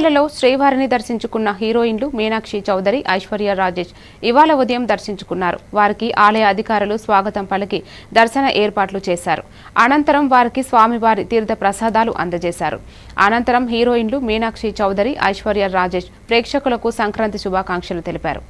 లో శ్రీవారిని దర్శించుకున్న హీరోయిన్లు మీనాక్షి చౌదరి, ఐశ్వర్య రాజేష్ ఇవాళ ఉదయం దర్శించుకున్నారు. వారికి ఆలయ అధికారులు స్వాగతం పలికి దర్శన ఏర్పాట్లు చేశారు. అనంతరం వారికి స్వామివారి తీర్థ ప్రసాదాలు అందజేశారు. అనంతరం హీరోయిన్లు మీనాక్షి చౌదరి, ఐశ్వర్య రాజేష్ ప్రేక్షకులకు సంక్రాంతి శుభాకాంక్షలు తెలిపారు.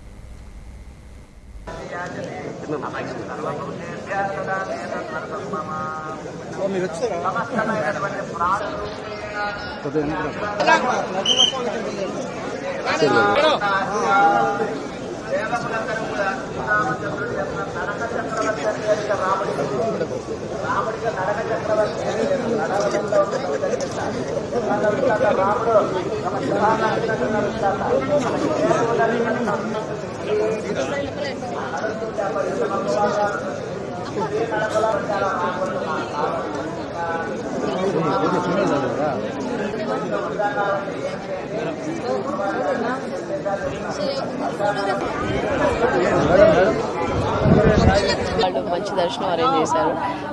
వాళ్ళు మంచి దర్శనం అరేంజ్ చేశారు.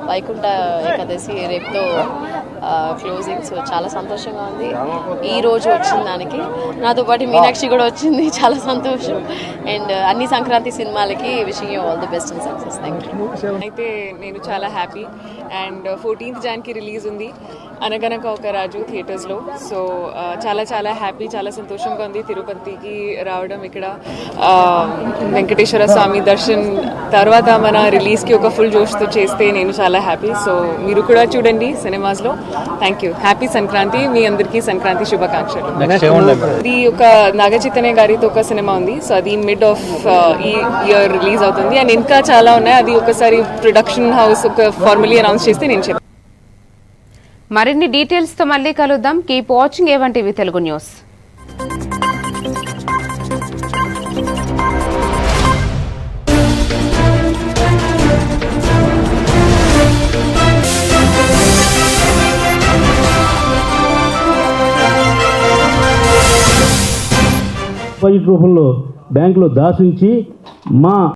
వైకుంఠ ఏకాదశి రేపుతో క్లోజింగ్. సో చాలా సంతోషంగా ఉంది ఈ రోజు వచ్చిన దానికి. నాతో పాటు మీనాక్షి కూడా వచ్చింది, చాలా సంతోషం. అండ్ అన్ని సంక్రాంతి సినిమాలకి wishing you all the best and success. Thank you. అయితే నేను చాలా happy. And 14th January release ఉంది అనగనక ఒక రాజు థియేటర్స్లో. సో చాలా చాలా హ్యాపీ, చాలా సంతోషంగా ఉంది తిరుపతికి రావడం. ఇక్కడ వెంకటేశ్వర స్వామి దర్శన్ తర్వాత మన రిలీజ్కి ఒక ఫుల్ జోష్తో చేస్తే నేను చాలా హ్యాపీ. సో మీరు కూడా చూడండి సినిమాస్లో. Thank you. హ్యాపీ సంక్రాంతి. మీ అందరికీ సంక్రాంతి శుభాకాంక్షలు. ఇది ఒక నాగచైతన్య గారితో ఒక సినిమా ఉంది. సో అది మిడ్ ఆఫ్ ఈ ఇయర్ రిలీజ్ అవుతుంది. అండ్ ఇంకా చాలా ఉన్నాయి. అది ఒకసారి ప్రొడక్షన్ హౌస్ ఒక ఫార్మలీ అనౌన్స్ చేస్తే నేను చెప్తాను. మరిన్ని డీటెయిల్స్తో మళ్ళీ కలుద్దాం. Keep watching A1 Telugu news. Deposit రూపంలో బ్యాంకులో దాచుంచి మా